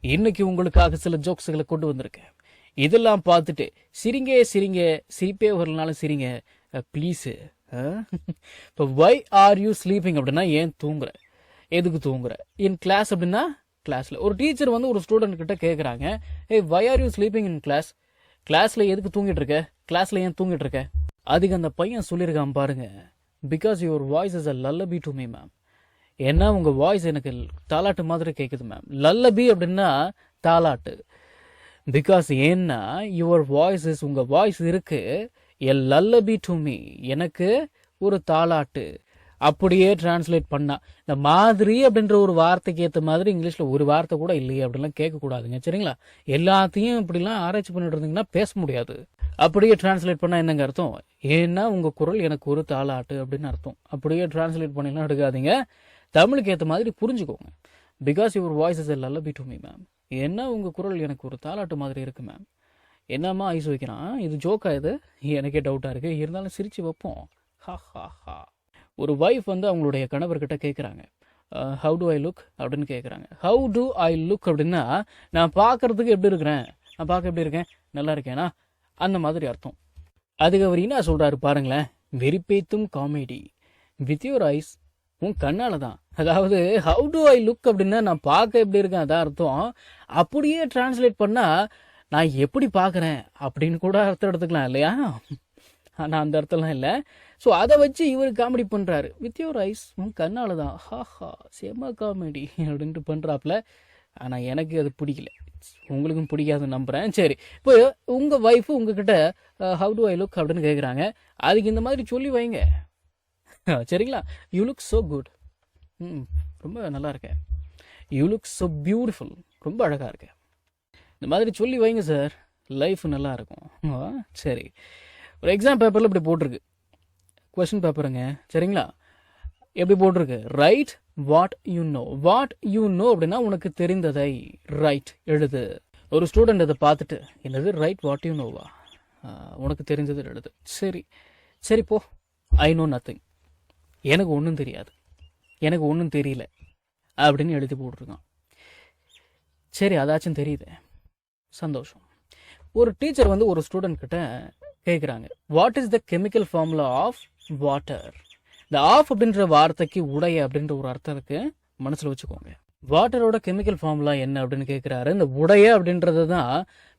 இன்னைக்கு உங்களுக்காக சில ஜோக்ஸ்களை கொண்டு வந்திருக்கேன். இதெல்லாம் பார்த்துட்டு சிரிங்க சிரிங்க, சிரிப்பே வரலனாலும் சிரிங்க ப்ளீஸு. இப்போ வை ஆர் யூ ஸ்லீப்பிங் அப்படின்னா ஏன் தூங்குற, எதுக்கு தூங்குற. இன் கிளாஸ் அப்படின்னா கிளாஸில் ஒரு டீச்சர் வந்து ஒரு ஸ்டூடெண்ட் கிட்ட கேட்குறாங்க, ஏய் why are you sleeping in class, கிளாஸில் எதுக்கு தூங்கிட்டு இருக்க, கிளாஸில் ஏன் தூங்கிட்டு இருக்க. அதுக்கு அந்த பையன் சொல்லியிருக்கான் பாருங்க, because your voice is a lullaby to me ma'am. ஏன்னா உங்கள் வாய்ஸ் எனக்கு தாலாட்டு மாதிரி கேட்குது மேம். லல்லபி அப்படின்னா தாலாட்டு. பிகாஸ் ஏன்னா யுவர் வாய்ஸ் இஸ், உங்கள் வாய்ஸ் இருக்கு, எ லல்லபி டு மீ, எனக்கு ஒரு தாலாட்டு. அப்படியே டிரான்ஸ்லேட் பண்ணா, இந்த மாதிரி அப்படின்ற ஒரு வார்த்தைக்கு ஏற்ற மாதிரி இங்கிலீஷில் ஒரு வார்த்தை கூட இல்லையே அப்படிலாம் கேட்கக்கூடாதுங்க, சரிங்களா. எல்லாத்தையும் இப்படிலாம் ஆராய்ச்சி பண்ணிட்டு இருந்தீங்கன்னா பேச முடியாது. அப்படியே டிரான்ஸ்லேட் பண்ணால் என்னங்க அர்த்தம், ஏன்னா உங்கள் குரல் எனக்கு ஒரு தாலாட்டு அப்படின்னு அர்த்தம். அப்படியே டிரான்ஸ்லேட் பண்ணிலாம் எடுக்காதீங்க, தமிழுக்கு ஏற்ற மாதிரி புரிஞ்சுக்கோங்க. Because your voice is a lullaby to me ma'am. என்ன உங்கள் குரல் எனக்கு ஒரு தாலாட்டு மாதிரி இருக்கு மேம். என்னம்மா ஐஸ் வைக்கிறான், இது ஜோக்கா, இது எனக்கே டவுட்டாக இருக்குது, இருந்தாலும் சிரித்து வைப்போம். ஹா ஹா ஹா. ஒரு வைஃப் வந்து அவங்களுடைய கணவர்கிட்ட கேட்குறாங்க, ஹவு டு ஐ லுக் அப்படின்னு கேட்குறாங்க. ஹவு டு ஐ லுக் அப்படின்னா நான் பார்க்கறதுக்கு எப்படி இருக்கிறேன், நான் பார்க்க எப்படி இருக்கேன், நல்லா இருக்கேனா, அந்த மாதிரி அர்த்தம். அதுக்கு அவர் என்ன சொல்கிறாரு பாருங்களேன், வெறிப்பேத்தும் காமெடி வித் யுவர் ஐஸ், உன் கண்ணால தான். அதாவது ஹவு டு ஐ லுக் அப்படின்னா நான் பார்க்க எப்படி இருக்கேன் அதான் அர்த்தம். அப்படியே டிரான்ஸ்லேட் பண்ணால் நான் எப்படி பார்க்குறேன் அப்படின்னு கூட அர்த்தம் எடுத்துக்கலாம் இல்லையா. ஆனால் அந்த அர்த்தம்லாம் இல்லை. ஸோ அதை வச்சு இவர் காமெடி பண்ணுறாரு, வித் யுவர் ஐஸ், உன் கண்ணால தான், ஹாஹா செம்ம காமெடி அப்படின்ட்டு பண்ணுறாப்புல. ஆனால் எனக்கு அது பிடிக்கல, உங்களுக்கும் பிடிக்காதுன்னு நம்புகிறேன். சரி, இப்போ உங்கள் ஒய்ஃபு உங்ககிட்ட ஹவு டு ஐ லுக் அப்படின்னு கேட்குறாங்க, அதுக்கு இந்த மாதிரி சொல்லி வைங்க, சரிங்களா. யூ லுக் ஸோ குட், ரொம்ப நல்லா இருக்கேன். யூ லுக் ஸோ பியூட்டிஃபுல், ரொம்ப அழகாக இருக்கேன். இந்த மாதிரி சொல்லி வைங்க சார், லைஃப் நல்லா இருக்கும். சரி, ஒரு எக்ஸாம் பேப்பரில் இப்படி போட்டிருக்கு, கொஸ்டின் பேப்பருங்க, சரிங்களா. எப்படி போட்டிருக்கு, right what you know. What you know அப்படின்னா உனக்கு தெரிந்ததை ரைட் எழுது. ஒரு ஸ்டூடெண்ட் அதை பார்த்துட்டு, என்னது ரைட் வாட் யூ நோவா, உனக்கு தெரிஞ்சது எழுது. சரி சரி போ, ஐ நோ நத்திங், எனக்கு ஒன்றும் தெரியாது, எனக்கு ஒன்றும் தெரியல அப்படின்னு எழுதி போட்டிருக்கான். சரி அதாச்சும் தெரியுது, சந்தோஷம். ஒரு டீச்சர் வந்து ஒரு ஸ்டூடெண்ட் கிட்ட கேட்குறாங்க, what is the chemical formula of water. இந்த ஆஃப் அப்படின்ற வார்த்தைக்கு உடைய அப்படின்ற ஒரு அர்த்தம் இருக்கு, மனசில் வச்சுக்கோங்க. வாட்டரோட கெமிக்கல் ஃபார்முலா என்ன அப்படின்னு கேட்குறாரு. இந்த உடைய அப்படின்றது தான்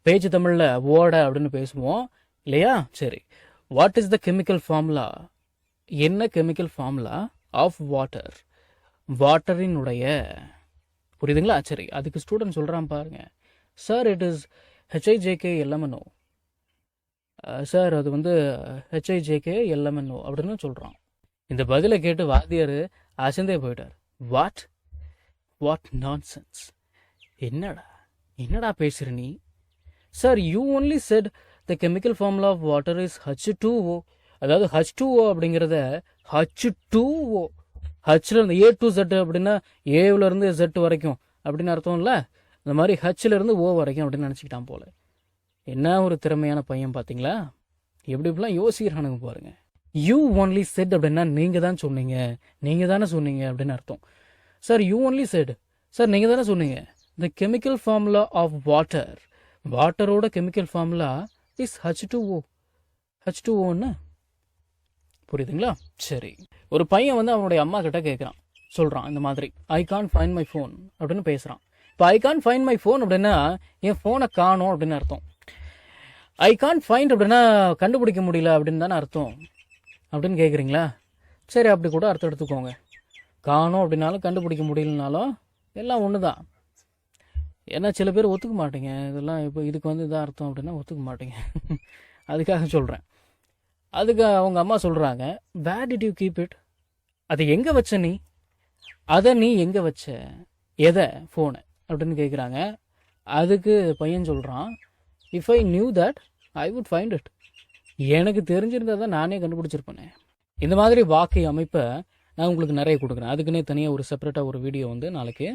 பேச்சு தமிழில் ஓட அப்படின்னு பேசுவோம் இல்லையா. சரி, what is the chemical formula, என்ன கெமிக்கல் ஃபார்முலா ஆஃப் வாட்டர், வாட்டரினுடைய, புரியுதுங்களா. சரி, அதுக்கு ஸ்டூடெண்ட் சொல்கிறான் பாருங்க, sir it is H I J K L M N O. Sir அது வந்து ஹெச்ஐஜேகே எல்எம்என்ஓ அப்படின்னு சொல்கிறான். இந்த பதிலை கேட்டு வாத்தியார் அசந்தே போயிட்டார். வாட் வாட் நான்சென்ஸ், என்னடா என்னடா பேசுகிற நீ. Sir you only said the chemical formula of water is H2O. அதாவது H2O அப்படிங்கிறத H2O, ஹச்சில் இருந்து A to Z அப்படின்னா ஏவிலேருந்து Z வரைக்கும் அப்படின்னு அர்த்தம் இல்லை. இந்த மாதிரி ஹச்சிலேருந்து O வரைக்கும் அப்படின்னு நினச்சிக்கிட்டான் போல. என்ன ஒரு திறமையான பையன் பார்த்தீங்களா, எப்படி இப்படிலாம் யோசிக்கிறானுங்க பாருங்க. யூ ஒன்லி செட் அப்படின்னா நீங்கள் தான் சொன்னீங்க, நீங்கள் தானே சொன்னீங்க அப்படின்னு அர்த்தம். Sir you only said, sir நீங்கள் தானே சொன்னீங்க the chemical formula of water, வாட்டரோட கெமிக்கல் ஃபார்முலா இஸ் H2O. H2Oன்னு புரியுதுங்களா. சரி, ஒரு பையன் வந்து அவனுடைய அம்மா கிட்ட கேட்குறான், சொல்கிறான் இந்த மாதிரி, ஐ கான் ஃபைண்ட் மை ஃபோன் அப்படின்னு பேசுகிறான். இப்போ ஐ கான் ஃபைண்ட் மை ஃபோன் அப்படின்னா என் ஃபோனை காணோம் அப்படின்னு அர்த்தம். ஐ கான் ஃபைண்ட் அப்படின்னா கண்டுபிடிக்க முடியல அப்படின்னு தானே அர்த்தம் அப்படின்னு கேட்குறீங்களா. சரி, அப்படி கூட அர்த்தம் எடுத்துக்கோங்க. காணோம் அப்படின்னாலும் கண்டுபிடிக்க முடியலனாலும் எல்லாம் ஒன்று தான். ஏன்னா சில பேர் ஒத்துக்க மாட்டீங்க, இதெல்லாம் இப்போ இதுக்கு வந்து இதான் அர்த்தம் அப்படின்னா ஒத்துக்க மாட்டீங்க. அதுக்காக சொல்கிறேன். அதுக்கு அவங்க அம்மா சொல்கிறாங்க, where did you keep it, அதை எங்கே வச்ச நீ, அதை நீ எங்கே வச்ச, எதை, ஃபோனை அப்படின்னு கேட்குறாங்க. அதுக்கு பையன் சொல்கிறான், if I knew that I would find it, எனக்கு தெரிஞ்சிருந்தால் தான் நானே கண்டுபிடிச்சிருப்பேனே. இந்த மாதிரி வாக்கை அமைப்பை நான் உங்களுக்கு நிறைய கொடுக்குறேன். அதுக்குன்னே தனியாக ஒரு செப்பரேட்டாக ஒரு வீடியோ வந்து நாளைக்கு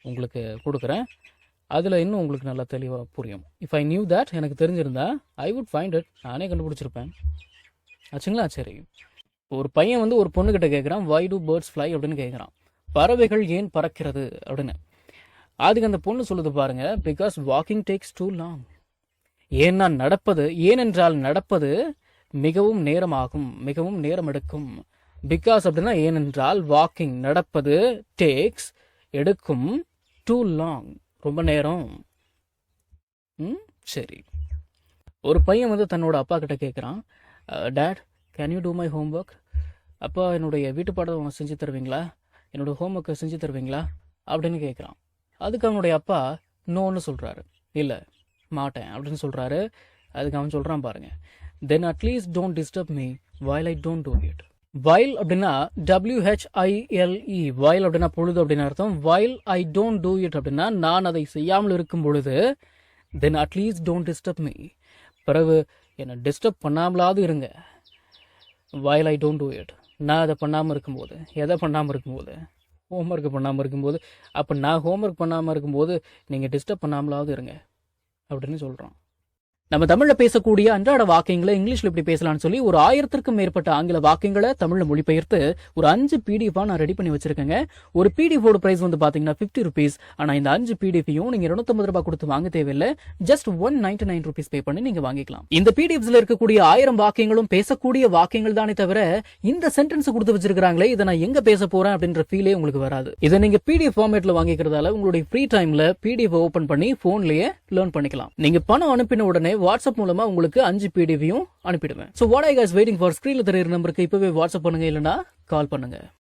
உங்களுக்கு கொடுக்குறேன். அதில் இன்னும் உங்களுக்கு நல்லா தெளிவாக புரியும். இஃப் ஐ நியூ தட், எனக்கு தெரிஞ்சிருந்தா ஐ வுட் ஃபைண்ட் இட், நானே கண்டுபிடிச்சிருப்பேன். ஆச்சுங்களா. சரி, ஒரு பையன் வந்து ஒரு பொண்ணுக்கிட்ட கேட்குறான், வை டு பேர்ட்ஸ் ஃப்ளை அப்படின்னு கேட்குறான். பறவைகள் ஏன் பறக்கிறது அப்படின்னு. அதுக்கு அந்த பொண்ணு சொல்லுது பாருங்க, because walking takes too long. ஏனென்றால் நடப்பது மிகவும் நேரமாகும், மிகவும் நேரம் எடுக்கும். பிகாஸ் அப்படின்னா ஏனென்றால், வாக்கிங் நடப்பது, டேக்ஸ் எடுக்கும், டூ லாங் ரொம்ப நேரம். சரி. ஒரு பையன் வந்து தன்னோட அப்பா கிட்ட கேட்குறான், dad can you do my homework? அப்பா என்னுடைய வீட்டு பாடம் செஞ்சு தருவீங்களா, என்னோட ஹோம்ஒர்க்கை செஞ்சு தருவீங்களா அப்படின்னு கேட்குறான். அதுக்கு அவனுடைய அப்பா நோன்னு சொல்கிறாரு, இல்லை மாட்டேன் அப்படின்னு சொல்கிறாரு. அதுக்கு அவன் சொல்கிறான் பாருங்க, தென் at least don't disturb me while I don't do it. While அப்படின்னா WHILE, வைல் அப்படின்னா பொழுது அப்படின்னு அர்த்தம். While I don't do it அப்படின்னா நான் அதை செய்யாமல் இருக்கும் பொழுது, தென் அட்லீஸ்ட் டோன்ட் டிஸ்டர்ப் மீ, பிறகு என்னை டிஸ்டர்ப் பண்ணாமலாவது இருங்க. While I don't do it, நான் அதை பண்ணாமல் இருக்கும்போது. எதை பண்ணாமல் இருக்கும்போது? ஹோம்ஒர்க் பண்ணாமல் இருக்கும்போது. அப்போ நான் ஹோம்ஒர்க் பண்ணாமல் இருக்கும்போது நீங்கள் டிஸ்டர்ப் பண்ணாமலாவது இருங்க அப்படின்னு சொல்கிறோம். நம்ம தமிழில் பேசக்கூடிய அன்றாட வாக்கியங்களை இங்கிலீஷில் இப்படி பேசலாம்னு சொல்லி ஒரு 1000க்கும் மேற்பட்ட ஆங்கில வாக்கியங்களை தமிழில் மொழிபெயர்த்து ஒரு 5 PDF நான் ரெடி பண்ணி வச்சிருக்கேங்க. ஒரு PDF பிரைஸ் வந்து பார்த்தீங்கன்னா 50 rupees. ஆனால் இந்த 5 PDFையும் நீங்கள் 250 ரூபாய் கொடுத்து வாங்க தேவையில்லை. ஜஸ்ட் 199 rupees பே பண்ணி நீங்கள் வாங்கிக்கலாம். இந்த PDFஸ்ல இருக்கக்கூடிய 1000 வாக்கியங்களும் பேசக்கூடிய வாக்கியங்கள் தானே தவிர இந்த சென்டென்ஸ் கொடுத்து வச்சிருக்காங்களே இதை நான் எங்க பேச போறேன் அப்படின்ற ஃபீலே உங்களுக்கு வராது. இதை நீங்க PDF ஃபார்மேட்ல வாங்கிக்கிறதால உங்களுடைய ஃப்ரீ டைம்ல PDF ஓபன் பண்ணி போன்லயே லேர்ன் பண்ணிக்கலாம். நீங்க பணம் அனுப்பின உடனே வாட்ஸ்அப் மூலமா உங்களுக்கு 5 PDFையும் அனுப்பிடுவேன். So what are you guys waiting for? ஸ்கிரீன்ல தெரியுற நம்பருக்கு இப்பவே வாட்ஸ்அப் பண்ணுங்க, இல்லனா கால் பண்ணுங்க.